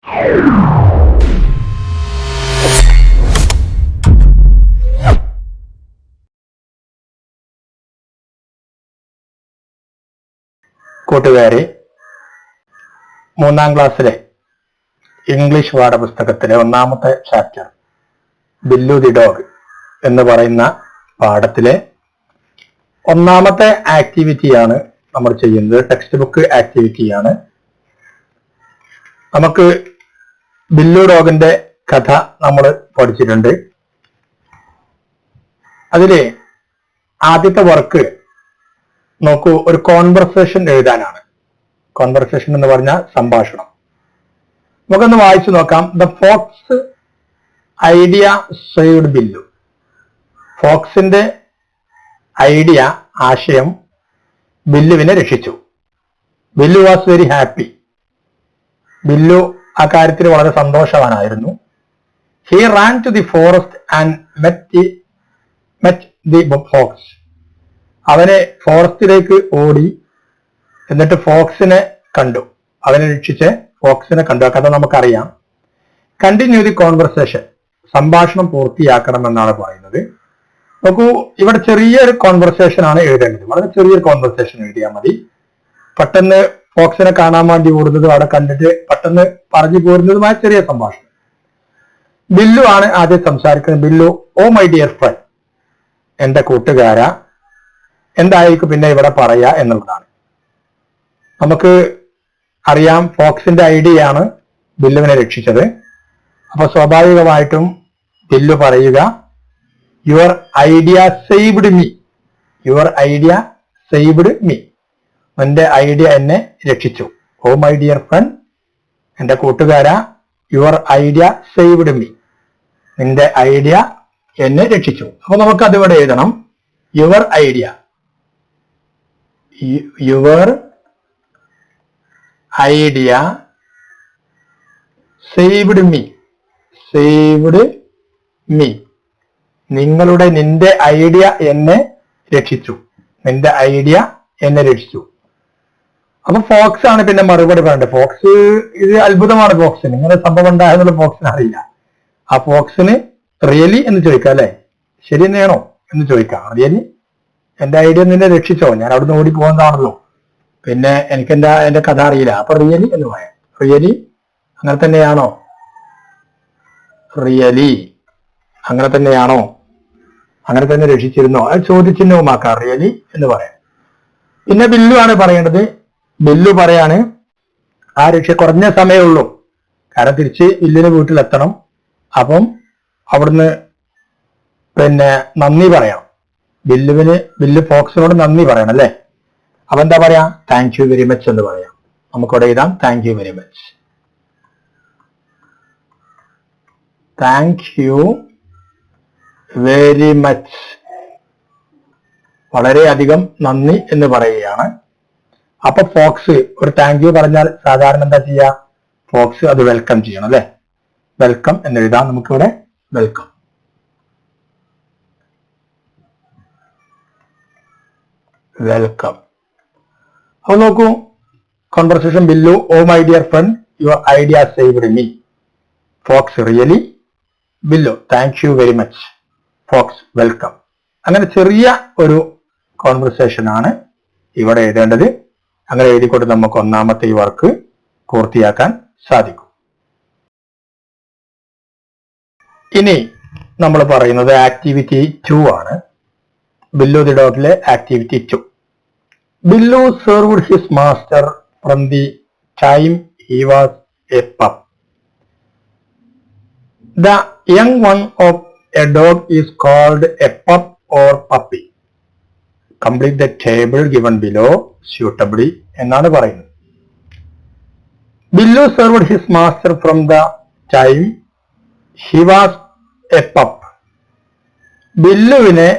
കൂട്ടുകാരെ, 3ാം ക്ലാസ്സിലെ ഇംഗ്ലീഷ് പാഠപുസ്തകത്തിലെ 1ാമത്തെ ചാപ്റ്റർ ബില്ലു ദി ഡോഗ് എന്ന് പറയുന്ന പാഠത്തിലെ 1ാമത്തെ ആക്ടിവിറ്റിയാണ് നമ്മൾ ചെയ്യുന്നത്. ടെക്സ്റ്റ് ബുക്ക് ആക്ടിവിറ്റിയാണ്. നമുക്ക് ബില്ലു ഡോഗിന്റെ കഥ നമ്മൾ പഠിച്ചിട്ടുണ്ട്. അതിലെ ആദ്യത്തെ വർക്ക് നോക്കൂ, ഒരു കോൺവെർസേഷൻ എഴുതാനാണ്. കോൺവെർസേഷൻ എന്ന് പറഞ്ഞാൽ സംഭാഷണം. നമുക്കൊന്ന് വായിച്ചു നോക്കാം. The fox idea saved Billu. ഫോക്സിന്റെ ഐഡിയ, ആശയം ബില്ലുവിനെ രക്ഷിച്ചു. Billu was very happy. Billu ആ കാര്യത്തിൽ വളരെ സന്തോഷവാനായിരുന്നു. He ran to the forest and met the fox. അവനെ ഫോറസ്റ്റിലേക്ക് ഓടി, എന്നിട്ട് ഫോക്സിനെ കണ്ടു. അവനെ രക്ഷിച്ച് ഫോക്സിനെ കണ്ടു. ആ കഥ നമുക്കറിയാം. Continue the conversation. സംഭാഷണം പൂർത്തിയാക്കണം എന്നാണ് പറയുന്നത്. നോക്കൂ, ഇവിടെ ചെറിയൊരു കോൺവെർസേഷൻ ആണ് എഴുതേണ്ടത്. വളരെ ചെറിയൊരു കോൺവെർസേഷൻ എഴുതിയാൽ മതി. പെട്ടെന്ന് ഫോക്സിനെ കാണാൻ വേണ്ടി ഓടുന്നതും അവിടെ കണ്ടിട്ട് പെട്ടെന്ന് പറഞ്ഞു പോരുന്നതുമായ ചെറിയ സംഭാഷണം. ബില്ലു ആണ് ആദ്യം സംസാരിക്കുന്നത്. ബില്ലു, ഓ മൈ ഡിയർ ഫ്രണ്ട്, എന്റെ കൂട്ടുകാരാ. എന്തായിരിക്കും പിന്നെ ഇവിടെ പറയാ എന്നുള്ളതാണ്. നമുക്ക് അറിയാം, ഫോക്സിന്റെ ഐഡിയ ആണ് ബില്ലുവിനെ രക്ഷിച്ചത്. അപ്പൊ സ്വാഭാവികമായിട്ടും ബില്ലു പറയുക, your idea saved me. Your idea saved me. എന്റെ ഐഡിയ എന്നെ രക്ഷിച്ചു. ഓ മൈ ഡിയർ ഫ്രണ്ട്, എന്റെ കൂട്ടുകാരാ, യുവർ ഐഡിയ സേവ്ഡ് മീ. നിന്റെ ഐഡിയ എന്നെ രക്ഷിച്ചു. അപ്പൊ നമുക്ക് അതിവിടെ എഴുതണം, your idea. Your idea saved me. Saved me. നിന്റെ ഐഡിയ എന്നെ രക്ഷിച്ചു. നിന്റെ ഐഡിയ എന്നെ രക്ഷിച്ചു. അപ്പൊ ഫോക്സ് ആണ് പിന്നെ മറുപടി പറയേണ്ടത്. ഫോക്സ്, ഇത് അത്ഭുതമാണ് ഫോക്സിന്. ഇങ്ങനെ സംഭവം ഉണ്ടായെന്നുള്ള ഫോക്സിന് അറിയില്ല. ആ ഫോക്സിന് റിയലി എന്ന് ചോദിക്കാം, അല്ലെ? ശരി തന്നെയാണോ എന്ന് ചോദിക്കാം. റിയലി, എന്റെ ഐഡിയ നിന്നെ രക്ഷിച്ചോ? ഞാൻ അവിടുന്ന് ഓടി പോകുന്നതാണല്ലോ, പിന്നെ എനിക്ക് എന്റെ കഥ അറിയില്ല. അപ്പൊ റിയലി എന്ന് പറയാം. റിയലി അങ്ങനെ തന്നെയാണോ? റിയലി അങ്ങനെ തന്നെയാണോ? അങ്ങനെ തന്നെ രക്ഷിച്ചിരുന്നോ? അത് ചോദ്യചിഹ്നവുമാക്കാം. റിയലി എന്ന് പറയാം. പിന്നെ ബില്ലു ആണ് പറയേണ്ടത്. ബില്ലു പറയാണ്, ആ രക്ഷ കുറഞ്ഞ സമയമുള്ളൂ, കാരണം തിരിച്ച് ബില്ലിന് വീട്ടിലെത്തണം. അപ്പം അവിടുന്ന് പിന്നെ നന്ദി പറയാം. ബില്ലു ഫോക്സിനോട് നന്ദി പറയണം, അല്ലെ? അപ്പൊ എന്താ പറയാ? താങ്ക് യു വെരി മച്ച് എന്ന് പറയാം. നമുക്കിവിടെ എഴുതാം, thank you very much. Thank you very much. വളരെയധികം നന്ദി എന്ന് പറയുകയാണ്. അപ്പൊ ഫോക്സ് ഒരു താങ്ക് യു പറഞ്ഞാൽ സാധാരണ എന്താ ചെയ്യാ? ഫോക്സ് അത് വെൽക്കം ചെയ്യണം, അല്ലെ? വെൽക്കം എന്ന് എഴുതാം നമുക്കിവിടെ. വെൽക്കം. വെൽക്കം. അപ്പൊ നോക്കൂ, conversation. Billu, oh my dear friend, your idea saved me. Fox, really. Billu, thank you very much. Fox, welcome. അങ്ങനെ ചെറിയ ഒരു കോൺവെർസേഷൻ ആണ് ഇവിടെ എഴുതേണ്ടത്. അങ്ങനെ എഴുതിക്കൊണ്ട് നമുക്ക് 1ാമത്തെ ഈ വർക്ക് പൂർത്തിയാക്കാൻ സാധിക്കും. ഇനി നമ്മൾ പറയുന്നത് ആക്ടിവിറ്റി 2 ആണ്. ബില്ലു ദി ഡോഗിലെ activity 2. Billu served his master from the time he was a pup. The young one of a dog is called a pup or puppy. Complete the table given below suitably എന്നാണ് പറയുന്നത്. Billu served his master from the time he was a pup. ബില്ലുവിനെ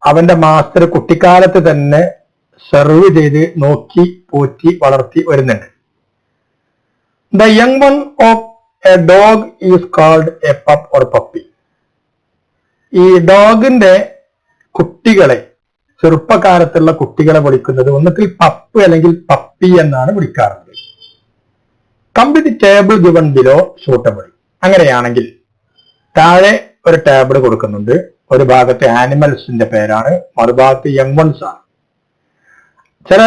അവന്റെ master കുട്ടിക്കാലത്ത് തന്നെ serve ചെയ്ത് നോക്കി പോറ്റി വളർത്തി വരുന്നുണ്ട്. The young one of a dog is called a pup or puppy. ഈ ഡോഗിന്റെ കുട്ടികളെ, ചെറുപ്പകാലത്തുള്ള കുട്ടികളെ വിളിക്കുന്നത് ഒന്നുകിൽ പപ്പ് അല്ലെങ്കിൽ പപ്പി എന്നാണ് വിളിക്കാറുള്ളത്. Come with table given below suitable. അങ്ങനെയാണെങ്കിൽ താഴെ ഒരു ടേബിൾ കൊടുക്കുന്നുണ്ട്. ഒരു ഭാഗത്ത് ആനിമൽസിന്റെ പേരാണ്, മറുഭാഗത്ത് യങ് വൺസ് ആണ്. ചില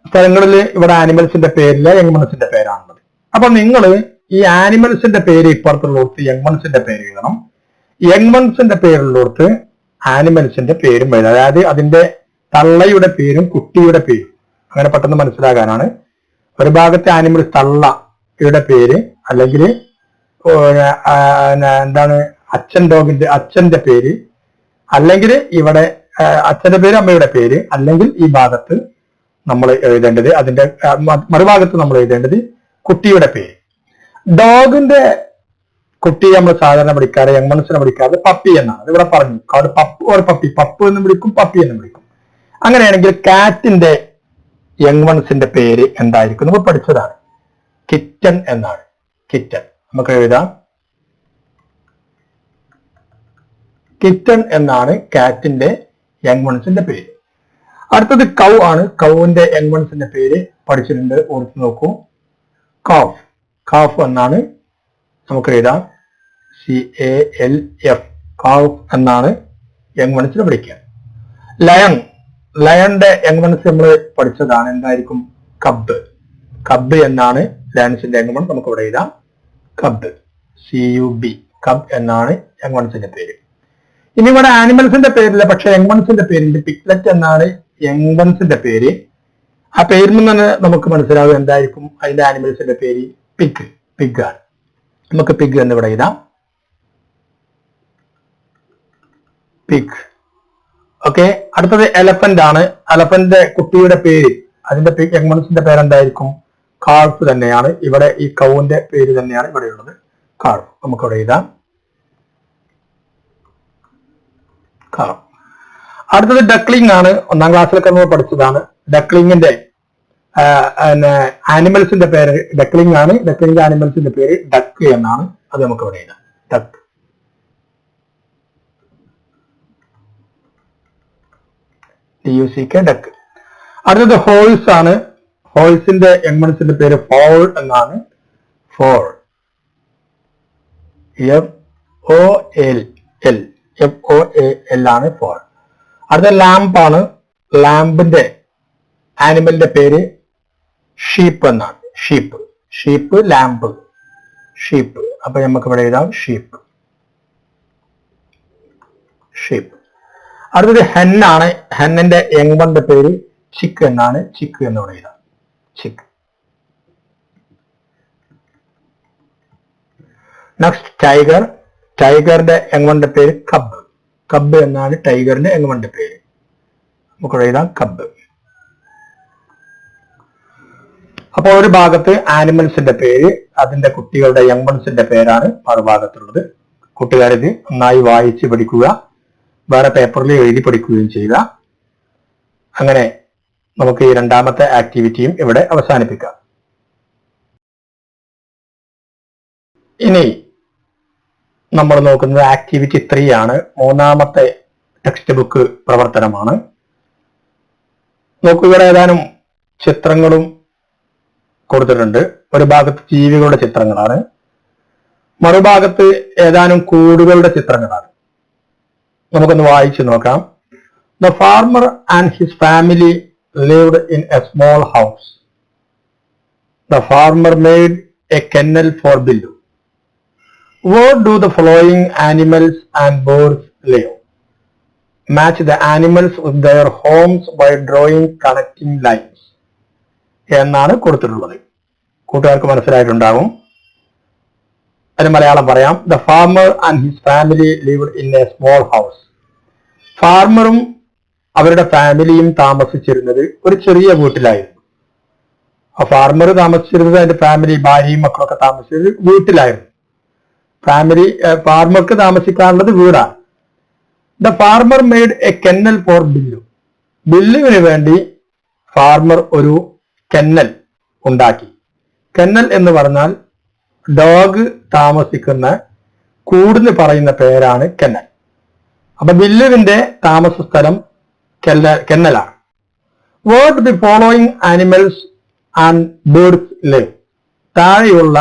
സ്ഥലങ്ങളിൽ ഇവിടെ ആനിമൽസിന്റെ പേരില്ല, യങ് വൺസിന്റെ പേരാണുള്ളത്. അപ്പൊ നിങ്ങൾ ഈ ആനിമൽസിന്റെ പേര് ഇപ്പുറത്തുള്ളവർക്ക് യങ് വൺസിന്റെ പേര് എഴുതണം, യങ് വൺസിന്റെ പേരുള്ളവർക്ക് ആനിമൽസിന്റെ പേരും എഴുതാം. അതായത് അതിന്റെ തള്ളയുടെ പേരും കുട്ടിയുടെ പേരും അങ്ങനെ പെട്ടെന്ന് മനസ്സിലാകാനാണ്. ഒരു ഭാഗത്തെ ആനിമൽസ് തള്ളയുടെ പേര്, അല്ലെങ്കിൽ എന്താണ് അച്ഛന്റെ പേര്, അല്ലെങ്കിൽ ഇവിടെ അച്ഛന്റെ പേര് അമ്മയുടെ പേര്, അല്ലെങ്കിൽ ഈ ഭാഗത്ത് നമ്മൾ എഴുതേണ്ടത് അതിന്റെ മറുഭാഗത്ത് നമ്മൾ എഴുതേണ്ടത് കുട്ടിയുടെ പേര്. ഡോഗിന്റെ കുട്ടി നമ്മൾ സാധാരണ വിളിക്കാറ്, യങ് വൺസിനെ വിളിക്കാറ് പപ്പി എന്നാണ്. ഇവിടെ പറഞ്ഞു പപ്പ് ഒരു പപ്പി, പപ്പ് എന്ന് വിളിക്കും, പപ്പി എന്ന് വിളിക്കും. അങ്ങനെയാണെങ്കിൽ കാറ്റിന്റെ യങ് വൺസിന്റെ പേര് എന്തായിരിക്കും? നമ്മൾ പഠിച്ചതാണ്, കിറ്റൻ എന്നാണ്. കിറ്റൻ നമുക്ക് എഴുതാം, കിറ്റൻ എന്നാണ് കാറ്റിന്റെ യങ് വൺസിന്റെ പേര്. അടുത്തത് കൗ ആണ്. കൗവിന്റെ യങ് വൺസിന്റെ പേര് പഠിച്ചിട്ടുണ്ട്, ഓർത്ത് നോക്കൂ. കാഫ്, കാഫ് എന്നാണ് നമുക്ക് എഴുതാം, CALF, കാഫ് എന്നാണ് യങ് വൺസിനെ വിളിക്കുക. ലയൺ, ലയന്റെ യങ് വൺസ് നമ്മൾ പഠിച്ചതാണ്, എന്തായിരിക്കും? കബ്, കബ് എന്നാണ് ലയൺസിന്റെ യങ് വൺസ്. നമുക്ക് ഇവിടെ എഴുതാം കബ്, CUB, കബ് എന്നാണ് യങ് വൺസിന്റെ പേര്. ഇനി ഇവിടെ ആനിമൽസിന്റെ പേരില്ല, പക്ഷെ യങ് വൺസിന്റെ പേരുണ്ട്. പിഗ്ലെറ്റ് എന്നാണ് യങ് വൺസിന്റെ പേര്. ആ പേരിൽ നിന്ന് നമുക്ക് മനസ്സിലാവും എന്തായിരിക്കും അതിന്റെ ആനിമൽസിന്റെ പേര്. പിഗ്, പിഗ് ആണ്. നമുക്ക് പിഗ് എന്ന് ഇവിടെ എഴുതാം, പിഗ്. ഓക്കെ, അടുത്തത് എലഫന്റ് ആണ്. എലഫന്റ് കുട്ടിയുടെ പേര്, അതിന്റെ യങ് വൺസിന്റെ പേര് എന്തായിരിക്കും? കാൾഫ് തന്നെയാണ്. ഇവിടെ ഈ കൗവിന്റെ പേര് തന്നെയാണ് ഇവിടെ ഉള്ളത്, കാൾഫ്. നമുക്ക് ഇവിടെ എഴുതാം കാൾഫ്. അടുത്തത് ഡക്ലിംഗ് ആണ്. 1ാം ക്ലാസ്സിലൊക്കെ നമ്മൾ പഠിച്ചതാണ്. ഡക്ലിങ്ങിന്റെ ആനിമൽസിന്റെ പേര് ഡക്ലിംഗ് ആണ്. ഡക്ലിംഗ് ആനിമൽസിന്റെ പേര് ഡക്ക് എന്നാണ്. അത് നമുക്ക് ഇവിടെ എഴുതാം, ഡക്ക്. DUCK, duck. അടുത്തത് ഹോഴ്സ് ആണ്. ഹോഴ്സിന്റെ യങ് വൺസിന്റെ പേര് ഫോൾ എന്നാണ്, ഫോൾ, FOL ആണ്, ഫോൾ. അടുത്ത ലാംപ് ആണ്. ലാമ്പിന്റെ ആനിമലിന്റെ പേര് ഷീപ്പ് എന്നാണ്, ഷീപ്പ്, ഷീപ്പ്, ലാമ്പ്, ഷീപ്പ്. അപ്പൊ നമുക്ക് ഇവിടെ എഴുതാം ഷീപ്പ്, ഷീപ്പ്. അടുത്തത് ഹെന്നാണ്. ഹെന്നിന്റെ യങ് വൺസിന്റെ പേര് ചിക്ക് എന്നാണ്, ചിക്ക് എന്ന് ഇവിടെ എഴുതാം, ചിക്ക്. Next tiger. ടൈഗറിന്റെ യങ് വൺസിന്റെ പേര് കബ്, കബ് എന്നാണ് ടൈഗറിന്റെ യങ് വൺസിന്റെ പേര്. നമുക്ക് എഴുതാം കബ്. അപ്പൊ ഒരു ഭാഗത്ത് ആനിമൽസിന്റെ പേര്, അതിന്റെ കുട്ടികളുടെ യങ് വൺസിന്റെ പേരാണ് മറുഭാഗത്തുള്ളത്. കൂട്ടുകാരിത് നന്നായി വായിച്ച് പഠിക്കുക, വേറെ പേപ്പറിൽ എഴുതി പഠിക്കുകയും ചെയ്യുക. അങ്ങനെ നമുക്ക് ഈ 2ാമത്തെ ആക്ടിവിറ്റിയും ഇവിടെ അവസാനിപ്പിക്കാം. ഇനി നമ്മൾ നോക്കുന്നത് ആക്ടിവിറ്റി 3 ആണ്. 3ാമത്തെ ടെക്സ്റ്റ് ബുക്ക് പ്രവർത്തനമാണ്. നോക്കൂ, ഇവിടെ ഏതാനും ചിത്രങ്ങളും കൊടുത്തിട്ടുണ്ട്. ഒരു ഭാഗത്ത് ജീവികളുടെ ചിത്രങ്ങളാണ്, മറുഭാഗത്ത് ഏതാനും കൂടുകളുടെ ചിത്രങ്ങളാണ്. നമുക്കൊന്ന് വായിച്ചു നോക്കാം. The farmer and his family lived in a small house. The farmer made a kennel for Billu. Where do the following animals and birds live? Match the animals with their homes by drawing connecting lines. എന്നാണ് കൊടുത്തിട്ടുള്ളത്. കൂട്ടുകാർക്ക് മനസ്സിലായിട്ടുണ്ടാകും. അതിന് മലയാളം പറയാം. The farmer and his family lived in a small house. ഫാർമറും അവരുടെ ഫാമിലിയും താമസിച്ചിരുന്നത് ഒരു ചെറിയ വീട്ടിലായിരുന്നു. ആ ഫാർമർ താമസിച്ചിരുന്നത് അതിന്റെ ഫാമിലി, ഭാര്യയും മക്കളൊക്കെ താമസിച്ചത് വീട്ടിലായിരുന്നു. ഫാർമർക്ക് താമസിക്കാനുള്ളത് വീടാണ്. The farmer made a kennel for Billu. ബില്ലുവിന് വേണ്ടി ഫാർമർ ഒരു കെന്നൽ ഉണ്ടാക്കി. കെന്നൽ എന്ന് പറഞ്ഞാൽ ഡോഗ് താമസിക്കുന്ന കൂടിന് പറയുന്ന പേരാണ് കെന്നൽ. അപ്പൊ ബില്ലുവിന്റെ താമസ സ്ഥലം കെന്നലാണ്. Where the following animals and birds live. താഴെയുള്ള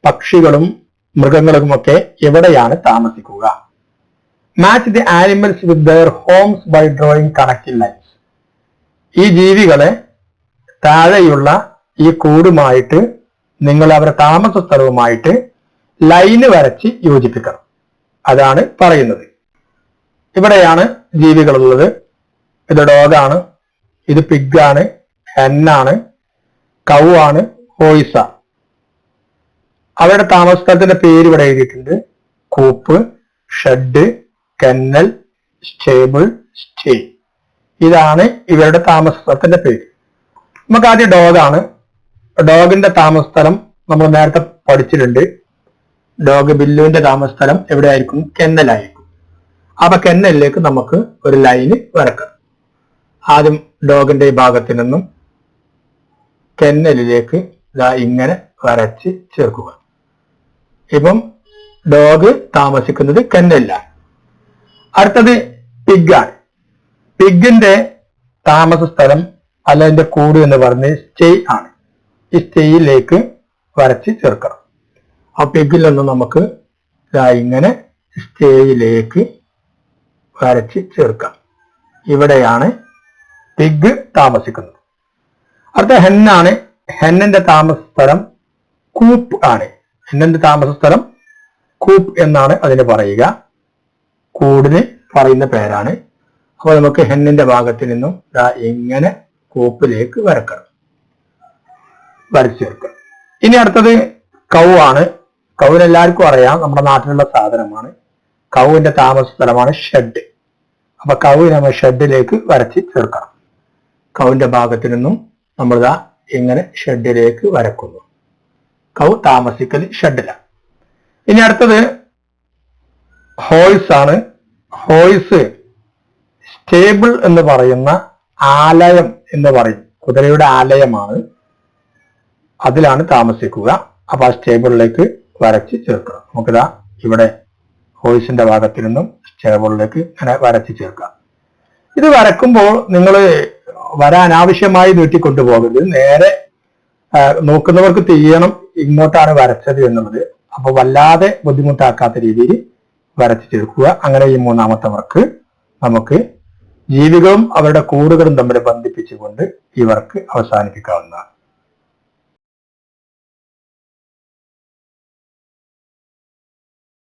പക്ഷികളും മൃഗങ്ങളുമൊക്കെ എവിടെയാണ് താമസിക്കുക? Match the animals with their homes by drawing connecting lines. ഈ ജീവികളെ താഴെയുള്ള ഈ കൂടുമായിട്ട് നിങ്ങൾ അവരുടെ താമസ സ്ഥലവുമായിട്ട് ലൈന് വരച്ച് യോജിപ്പിക്കണം. അതാണ് പറയുന്നത്. ഇവിടെയാണ് ജീവികളുള്ളത്. ഇത് ഡോഗാണ്, ഇത് പിഗാണ്, ഹെന്നാണ്, കൗ ആണ്, ഹോയ്സ. അവരുടെ താമസ സ്ഥലത്തിന്റെ പേര് ഇവിടെ എഴുതിയിട്ടുണ്ട്. കൂപ്പ്, ഷെഡ്, കെന്നൽ, സ്റ്റേബിൾ, സ്റ്റേ. ഇതാണ് ഇവരുടെ താമസ സ്ഥലത്തിന്റെ പേര്. നമുക്ക് ആദ്യം ഡോഗാണ്. ഡോഗിന്റെ താമസ സ്ഥലം നമ്മൾ നേരത്തെ പഠിച്ചിട്ടുണ്ട്. ഡോഗ് ബില്ലുവിന്റെ താമസ സ്ഥലം എവിടെയായിരിക്കും? കെന്നലായിരിക്കും. അപ്പൊ കെന്നലിലേക്ക് നമുക്ക് ഒരു ലൈന് വരക്കാം. ആദ്യം ഡോഗിന്റെ ഈ ഭാഗത്ത് നിന്നും കെന്നലിലേക്ക് ഇങ്ങനെ വരച്ച് ചേർക്കുക. ഇപ്പം ഡോഗ് താമസിക്കുന്നത് കെന്നലിലാണ്. അടുത്തത് പിഗാണ്. പിഗിന്റെ താമസ സ്ഥലം അല്ല അതിന്റെ കൂട് എന്ന് പറഞ്ഞ് സ്റ്റേ ആണ്. ഈ സ്റ്റേയിലേക്ക് വരച്ച് ചേർക്കണം. ആ പിഗിൽ നിന്ന് നമുക്ക് ഇങ്ങനെ സ്റ്റേയിലേക്ക് വരച്ച് ചേർക്കാം. ഇവിടെയാണ് പിഗ് താമസിക്കുന്നത്. അടുത്ത ഹെന്നാണ്. ഹെന്നിന്റെ താമസ സ്ഥലം കൂപ്പ് ആണ്. ഹെന്നിന്റെ താമസ സ്ഥലം കൂപ്പ് എന്നാണ് അതിന് പറയുക. കൂടിന് പറയുന്ന പേരാണ്. അപ്പോൾ നമുക്ക് ഹെന്നിന്റെ ഭാഗത്ത് നിന്നും ഇങ്ങനെ കൂപ്പിലേക്ക് വരക്കണം, വരച്ചു ചേർക്കാം. ഇനി അടുത്തത് കൗ ആണ്. കൗവിന് എല്ലാവർക്കും അറിയാം, നമ്മുടെ നാട്ടിലുള്ള സാധനമാണ്. കൗവിന്റെ താമസ സ്ഥലമാണ് ഷെഡ്. അപ്പൊ കൗവിനെ നമ്മൾ ഷെഡിലേക്ക് വരച്ച് ചേർക്കണം. കൗവിന്റെ ഭാഗത്ത് നിന്നും നമ്മൾ ഇങ്ങനെ ഷെഡിലേക്ക് വരക്കുന്നു. കൗ താമസിക്കൽ ഷെഡിലാണ്. ഇനി അടുത്തത് ഹോയ്സ് ആണ്. ഹോയ്സ് സ്റ്റേബിൾ എന്ന് പറയുന്ന ആലയം എന്ന് പറയും. കുതിരയുടെ ആലയമാണ്, അതിലാണ് താമസിക്കുക. അപ്പൊ ആ സ്റ്റേബിളിലേക്ക് വരച്ച് ചേർക്കണം. നമുക്കിതാ ഇവിടെ ഹോയ്സിന്റെ ഭാഗത്ത് നിന്നും സ്റ്റേബിളിലേക്ക് ഇങ്ങനെ വരച്ച് ചേർക്കാം. ഇത് വരക്കുമ്പോൾ നിങ്ങൾ വര അനാവശ്യമായി നീട്ടിക്കൊണ്ടുപോകരുത്. നേരെ നോക്കുന്നവർക്ക് തിരിയണം ഇങ്ങോട്ടാണ് വരച്ചത് എന്നുള്ളത്. അപ്പൊ വല്ലാതെ ബുദ്ധിമുട്ടാക്കാത്ത രീതിയിൽ വരച്ച് ചേർക്കുക. അങ്ങനെ ഈ മൂന്നാമത്തെ വർക്ക് നമുക്ക് ജീവികളും അവരുടെ കൂടുകളും തമ്മിൽ ബന്ധിപ്പിച്ചുകൊണ്ട് ഈ വർക്ക് അവസാനിപ്പിക്കാവുന്നതാണ്.